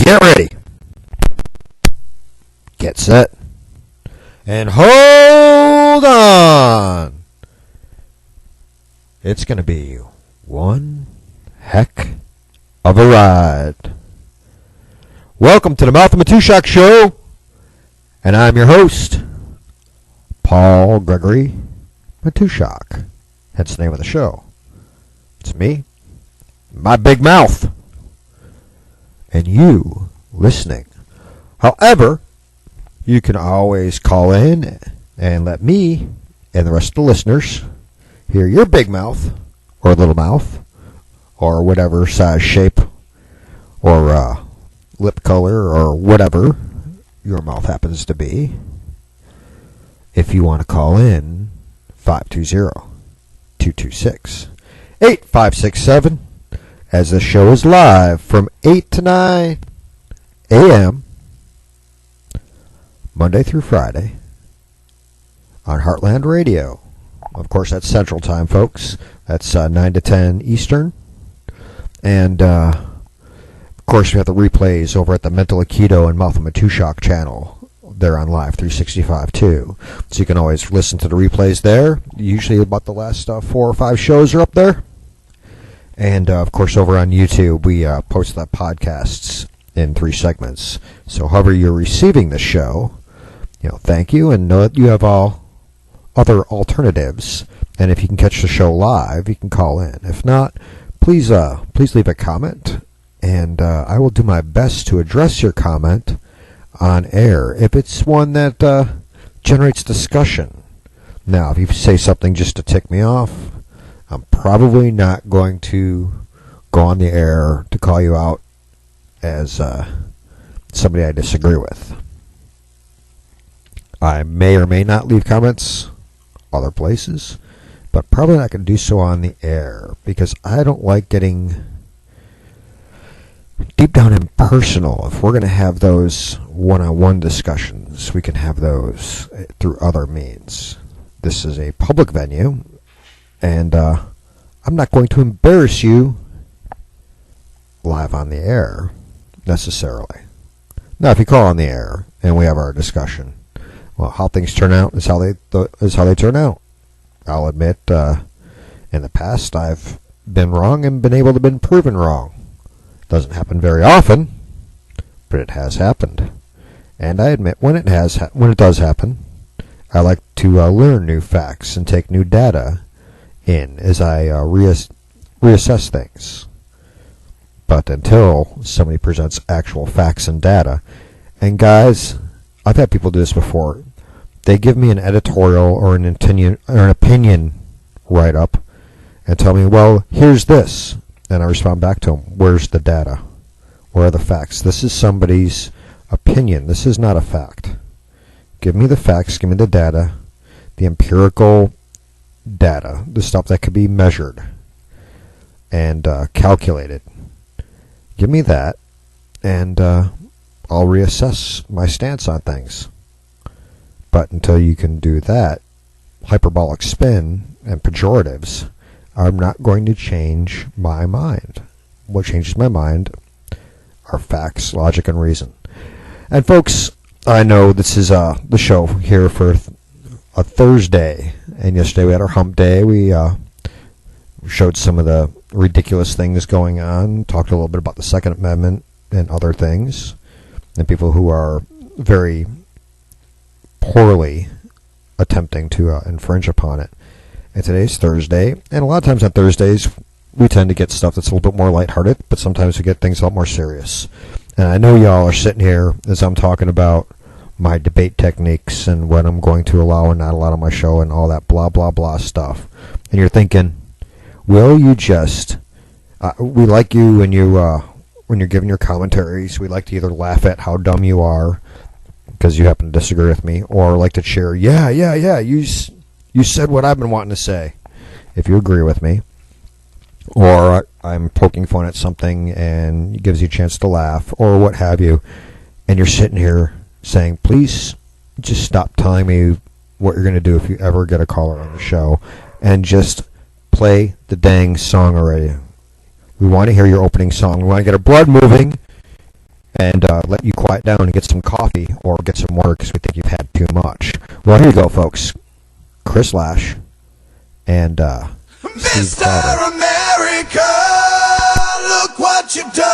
Get ready. Get set. And hold on. It's going to be one heck of a ride. Welcome to the Matuszak Show. And I'm your host, Paul-Gregory Matuszak. That's the name of the show. It's me, my big mouth, and you listening. However, you can always call in and let me and the rest of the listeners hear your big mouth or little mouth or whatever size, shape, or lip color or whatever your mouth happens to be. If you want to call in, 520-226-8567, as the show is live from 8 to 9 a.m. Monday through Friday on Heartland Radio. Of course, that's Central Time, folks. That's 9 to 10 Eastern. And, of course, we have the replays over at the Mental Aikido and Mouth of Matuszak channel. They're on Live 365, too. So you can always listen to the replays there. Usually about the last 4 or 5 shows are up there. And, of course, over on YouTube, we post the podcasts in 3 segments. So however you're receiving the show, thank you, and know that you have all other alternatives. And if you can catch the show live, you can call in. If not, please leave a comment, and I will do my best to address your comment on air if it's one that generates discussion. Now, if you say something just to tick me off, I'm probably not going to go on the air to call you out as somebody I disagree with. I may or may not leave comments other places, but probably not going to do so on the air because I don't like getting deep down and personal. If we're going to have those one-on-one discussions, we can have those through other means. This is a public venue, and I'm not going to embarrass you live on the air necessarily. Now, if you call on the air and we have our discussion, well, how things turn out is how they turn out. I'll admit, in the past, I've been wrong and been able to be proven wrong. Doesn't happen very often, but it has happened. And I admit, when it does happen, I like to learn new facts and take new data in as I reassess things. But until somebody presents actual facts and data, and guys, I've had people do this before. They give me an editorial or an opinion write-up and tell me, well, here's this. And I respond back to them, where's the data? Where are the facts? This is somebody's opinion. This is not a fact. Give me the facts, give me the data, the empirical data, the stuff that could be measured and calculated. Give me that, and I'll reassess my stance on things. But until you can do that, hyperbolic spin and pejoratives, I'm not going to change my mind. What changes my mind are facts, logic, and reason. And folks, I know this is the show here for a Thursday, and yesterday we had our hump day. We showed some of the ridiculous things going on, talked a little bit about the Second Amendment and other things, and people who are very poorly attempting to infringe upon it. And today's Thursday, and a lot of times on Thursdays we tend to get stuff that's a little bit more lighthearted, but sometimes we get things a lot more serious. And I know y'all are sitting here as I'm talking about my debate techniques and what I'm going to allow and not allow on my show and all that blah, blah, blah stuff. And you're thinking, will you just, we like you when you're giving your commentaries. We like to either laugh at how dumb you are because you happen to disagree with me, or like to cheer, yeah, you said what I've been wanting to say, if you agree with me. Or I'm poking fun at something and it gives you a chance to laugh, or what have you, and you're sitting here saying, please just stop telling me what you're going to do if you ever get a caller on the show, and just play the dang song already. We want to hear your opening song. We want to get our blood moving, and let you quiet down and get some coffee or get some water because we think you've had too much. Well, here you go, folks. Chris Lash and Steve Mr. Crowder. America, look what you've done.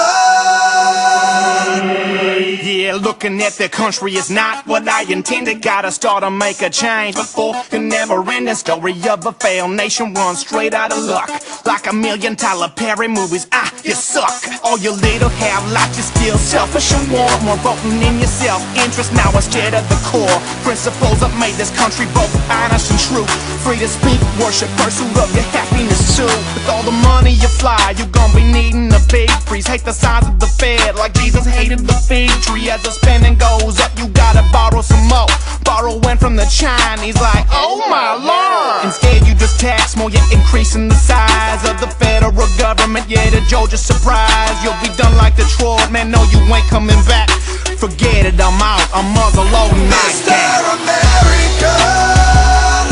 Yeah, looking at the country is not what I intended. Gotta start to make a change before the never-ending story of a failed nation runs straight out of luck. Like $1 million Tyler Perry movies, you suck. All your little have-life, you're still selfish and want more, voting in your self-interest now instead of the core principles that made this country both honest and true. Free to speak, worship, pursue of your happiness too. With all the money you fly, you gon' be needing a big freeze. Hate the size of the Fed like Jesus hated the fig tree. As the spending goes up, you gotta borrow some more. Borrowing from the Chinese like, oh my lord. Instead you just tax more, you're increasing the size of the federal government. Yeah, the Georgia surprise, you'll be done like Detroit. Man, no, you ain't coming back. Forget it, I'm out, I'm muzzle loading my Mr. gas. America,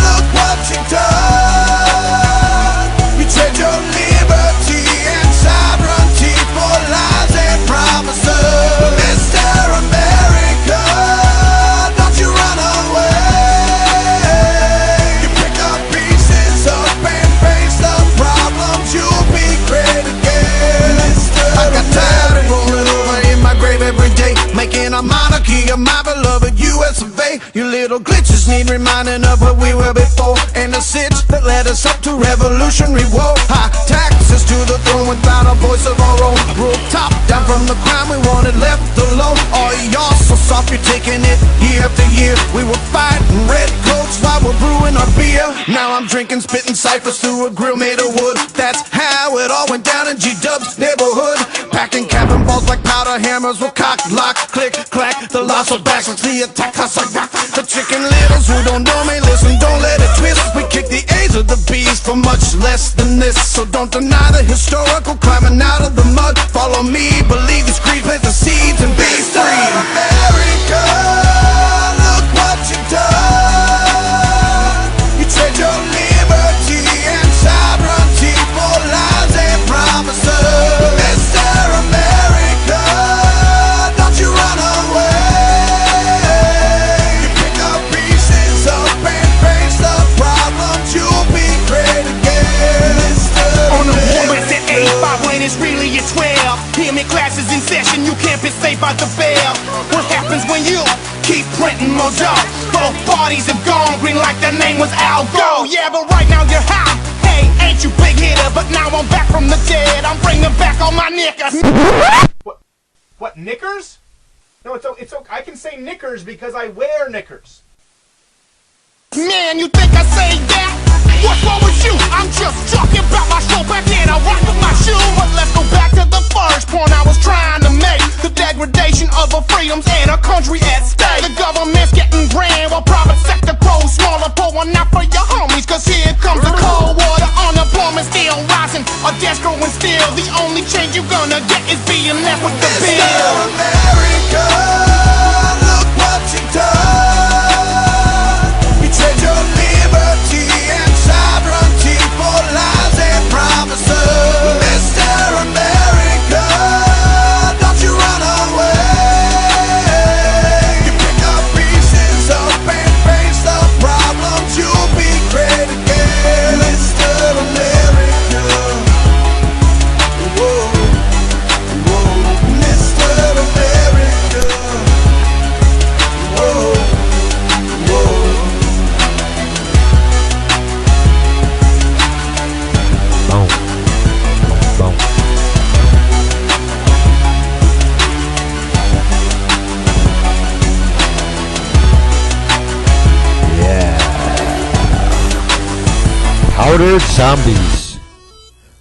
look what you've done. You trade your liberty and sovereignty for lies and promises. Mr. America, don't you run away. You pick up pieces up and face the problems, you'll be great again. I got tired of rolling over in my grave every day, making a monarchy of my beloved US of A. You little glitches need reminding of what we were before, and the sits that led us up to revolutionary war. High taxes to the throne without a voice of our own. Rule top down from the crime we wanted left alone. Oh, y'all so soft, you're taking it year after year. We were fighting red coats while we're brewing our beer. Now I'm drinking, spitting ciphers through a grill made of wood. That's how it all went down in G-Dub's neighborhood. Packing cabin balls like powder hammers will cock, lock, click, clack. The loss of backs like the attack house like rock. The chicken littles who don't know me, listen, don't let it twist. We kick the A's of the B's for much less than this. So don't deny the historical climbing out of the mud. Follow me, believe this creed, plant the seeds and be free. America, look what you've done. You trade your liberty and sovereignty for lies and promises. Mr. America, don't you run away. You pick up pieces up and face the problems, you'll be great again. On the woman's at 8-5 when it's really at 12. Hear me, classes in session, you can't be safe out the bell. What happens when you keep printing more dough? Both parties have gone green like their name was Al Gore. Yeah, but right now you're high. Hey, ain't you big hitter? But now I'm back from the dead. I'm bringing back all my knickers. What, knickers? No, it's okay. I can say knickers because I wear knickers. Man, you think I say that? What's wrong with you? I'm just talking about my show back then. I rock with my shoe. But let's go back to the first point I was trying to make. The degradation of our freedoms and a country at stake. The government's getting grand while private sector grows smaller. Pour one out for your homies, cause here comes the cold water. Unemployment still rising, our debt's growing still. The only change you're gonna get is being left with the bill. Mr. America, look what you've done. You trade your liberty and sovereignty for lies and promises. Mr. America, don't you run away. You pick up pieces up and face the problems, you'll be great again. Mr. America, whoa, whoa. Mr. America, whoa, whoa. Boom. Boom. Yeah. Powdered Zombies,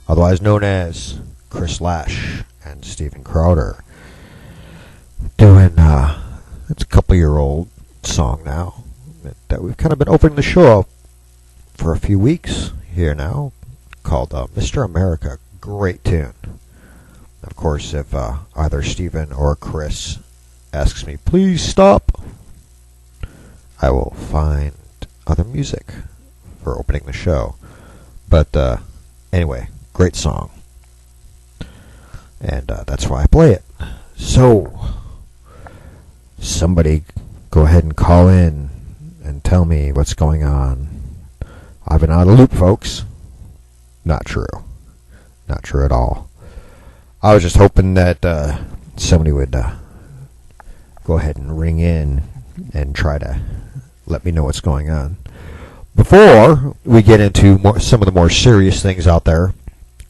otherwise known as Chris Lash and Steven Crowder, doing it's a couple-year-old song now that we've kind of been opening the show up for a few weeks here now, called Mr. America. Great tune. Of course, if either Steven or Chris asks me, please stop, I will find other music for opening the show. But anyway, great song. And that's why I play it. So, somebody go ahead and call in and tell me what's going on. I've been out of the loop, folks. Not true. Not true at all. I was just hoping that somebody would go ahead and ring in and try to let me know what's going on. Before we get into some of the more serious things out there,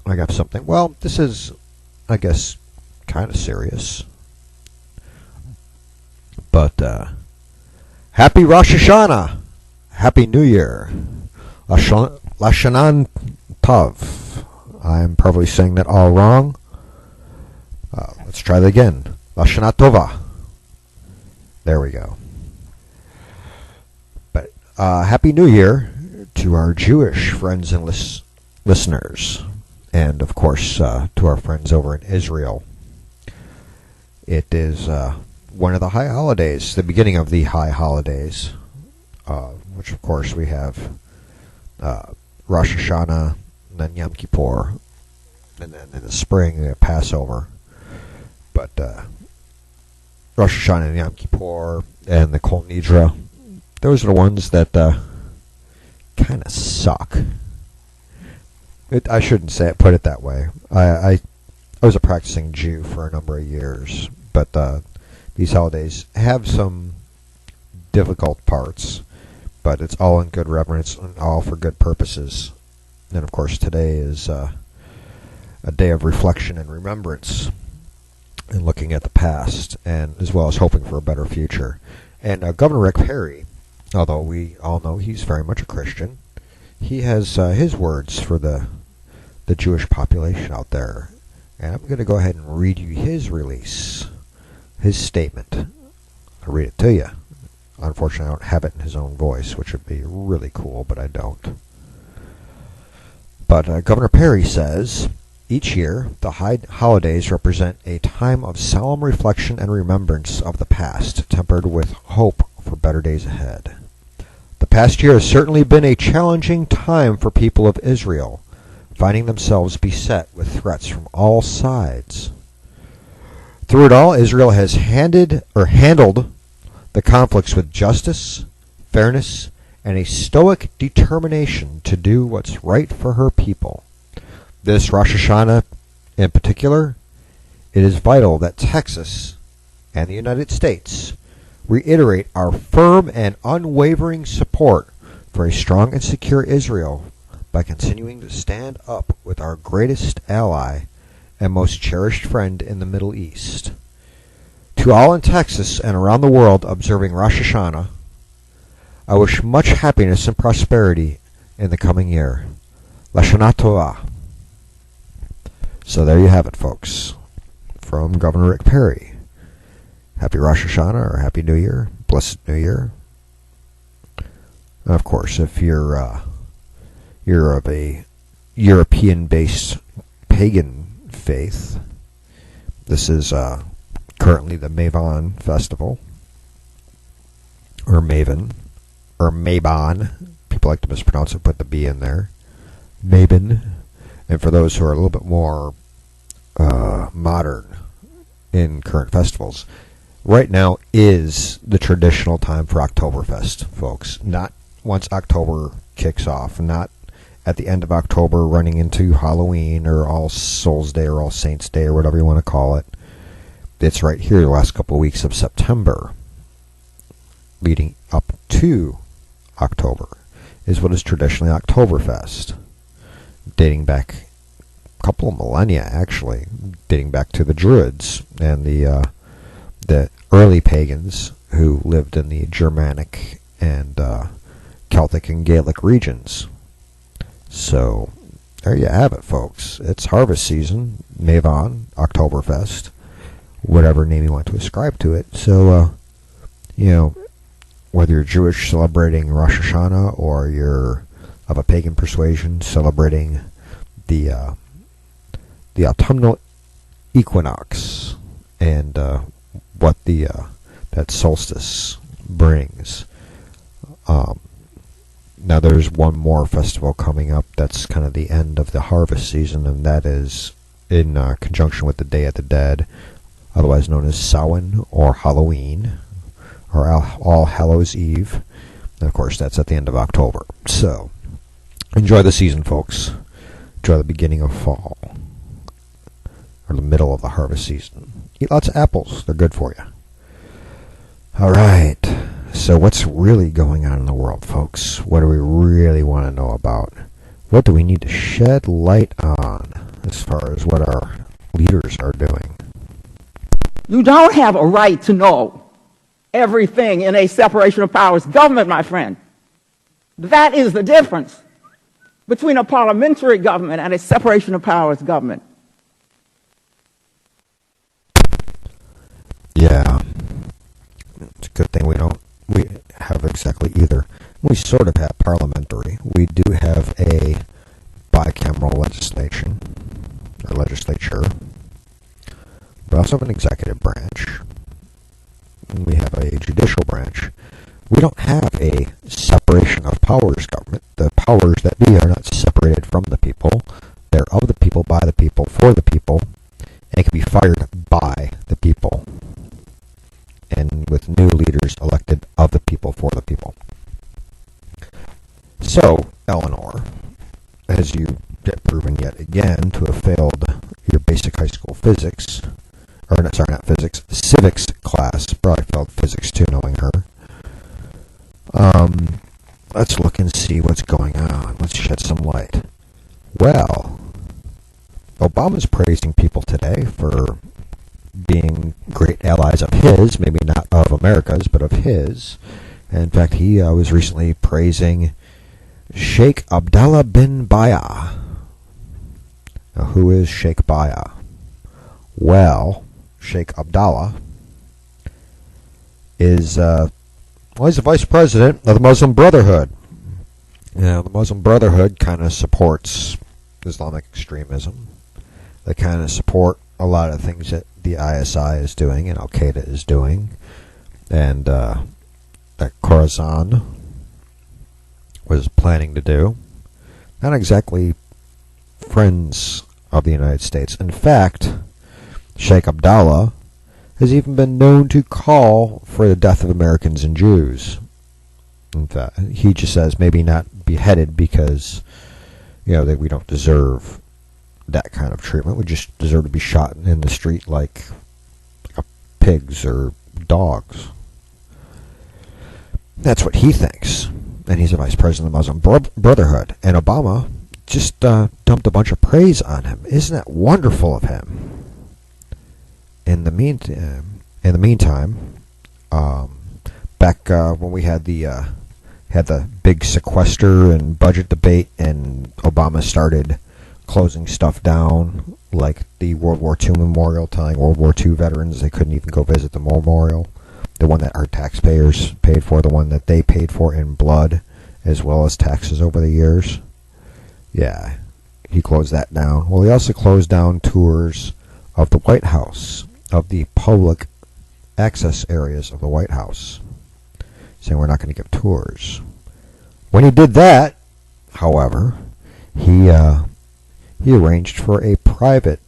I got something. Well, this is, I guess, kind of serious. But happy Rosh Hashanah. Happy New Year. Lashanan Tov. I'm probably saying that all wrong. Let's try that again. Lashana Tova. There we go. But Happy New Year to our Jewish friends and listeners. And, of course, to our friends over in Israel. It is one of the high holidays, the beginning of the high holidays, which, of course, we have Rosh Hashanah, and then Yom Kippur, and then in the spring, Passover. But Rosh Hashanah and Yom Kippur and the Kol Nidra, those are the ones that kind of suck. I shouldn't put it that way. I was a practicing Jew for a number of years, but these holidays have some difficult parts, but it's all in good reverence and all for good purposes. And of course, today is a day of reflection and remembrance, and looking at the past, and as well as hoping for a better future. And Governor Rick Perry, although we all know he's very much a Christian, he has his words for the Jewish population out there. And I'm going to go ahead and read you his release, his statement. I'll read it to you. Unfortunately, I don't have it in his own voice, which would be really cool, but I don't. But Governor Perry says, each year, the holidays represent a time of solemn reflection and remembrance of the past, tempered with hope for better days ahead. The past year has certainly been a challenging time for people of Israel, finding themselves beset with threats from all sides. Through it all, Israel has handled the conflicts with justice, fairness, and a stoic determination to do what's right for her people. This Rosh Hashanah in particular, it is vital that Texas and the United States reiterate our firm and unwavering support for a strong and secure Israel by continuing to stand up with our greatest ally and most cherished friend in the Middle East. To all in Texas and around the world observing Rosh Hashanah, I wish much happiness and prosperity in the coming year. Lashana Tova. So there you have it, folks, from Governor Rick Perry. Happy Rosh Hashanah or Happy New Year, Blessed New Year. And of course, if you're of a European-based pagan faith, this is currently the Mavan Festival, or Maven, or Mabon. People like to mispronounce it, put the B in there. Mabon. And for those who are a little bit more modern in current festivals, right now is the traditional time for Oktoberfest, folks. Not once October kicks off, not at the end of October running into Halloween or All Souls Day or All Saints Day or whatever you want to call it. It's right here the last couple of weeks of September leading up to October is what is traditionally Oktoberfest, dating back a couple of millennia, actually, dating back to the Druids and the early pagans who lived in the Germanic and Celtic and Gaelic regions. So there you have it, folks. It's harvest season, Mavan, Oktoberfest, whatever name you want to ascribe to it. So, whether you're Jewish celebrating Rosh Hashanah or you're of a pagan persuasion celebrating the autumnal equinox and what that solstice brings. Now there's one more festival coming up that's kind of the end of the harvest season, and that is in conjunction with the Day of the Dead, otherwise known as Samhain or Halloween, or All Hallows Eve. And of course, that's at the end of October. So, enjoy the season, folks. Enjoy the beginning of fall, or the middle of the harvest season. Eat lots of apples. They're good for you. All right. So what's really going on in the world, folks? What do we really want to know about? What do we need to shed light on as far as what our leaders are doing? You don't have a right to know everything in a separation of powers government, my friend. That is the difference between a parliamentary government and a separation of powers government. Yeah. It's a good thing we have exactly either. We sort of have parliamentary. We do have a bicameral legislature. We also have an executive branch. And we have a judicial branch. We don't have a separation of powers government. The powers that be are not separated from the people. They're of the people, by the people, for the people, and it can be fired by the people. And with new leaders elected of the people, for the people. So, Eleanor, as you get proven yet again to have failed your basic high school physics, or sorry, not physics, civics class, probably failed physics too, knowing her. Let's look and see what's going on. Let's shed some light. Well, Obama's praising people today for being great allies of his, maybe not of America's, but of his. And in fact, he was recently praising Sheikh Abdallah bin Bayyah. Now, who is Sheikh Bayyah? Well, Sheikh Abdallah is, he's the vice president of the Muslim Brotherhood. The Muslim Brotherhood kind of supports Islamic extremism. They kind of support a lot of things that the ISI is doing and Al-Qaeda is doing, and that Khorasan was planning to do. Not exactly friends of the United States. In fact, Sheikh Abdallah has even been known to call for the death of Americans and Jews. In fact, he just says maybe not beheaded because, that we don't deserve that kind of treatment. We just deserve to be shot in the street like pigs or dogs. That's what he thinks. And he's the vice president of the Muslim Brotherhood. And Obama just dumped a bunch of praise on him. Isn't that wonderful of him? In the meantime, back when we had the big sequester and budget debate, and Obama started closing stuff down, like the World War II memorial, telling World War II veterans they couldn't even go visit the memorial, the one that our taxpayers paid for, the one that they paid for in blood, as well as taxes over the years. Yeah, he closed that down. Well, he also closed down tours of the White House, of the public access areas of the White House, saying we're not going to give tours. When he did that, however, he arranged for a private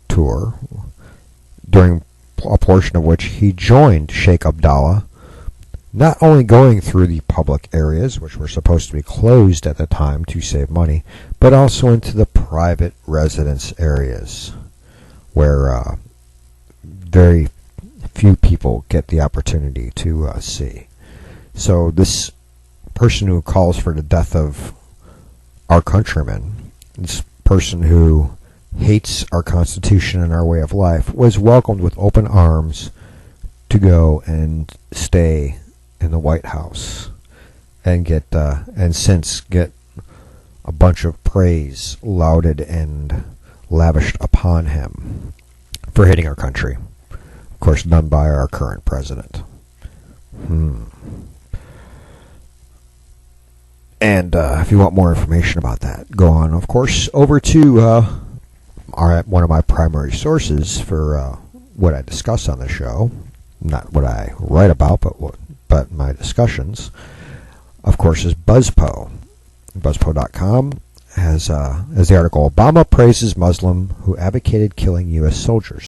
tour, during a portion of which he joined Sheikh Abdallah, not only going through the public areas, which were supposed to be closed at the time to save money, but also into the private residence areas, where very few people get the opportunity to see. So this person who calls for the death of our countrymen, this person who hates our Constitution and our way of life, was welcomed with open arms to go and stay in the White House and get a bunch of praise lauded and lavished upon him for hating our country. Of course, done by our current president. And if you want more information about that, go on, of course, over to one of my primary sources for what I discuss on the show. Not what I write about, but my discussions. Of course, is BuzzPo. BuzzPo.com has the article, Obama praises Muslim who advocated killing U.S. soldiers.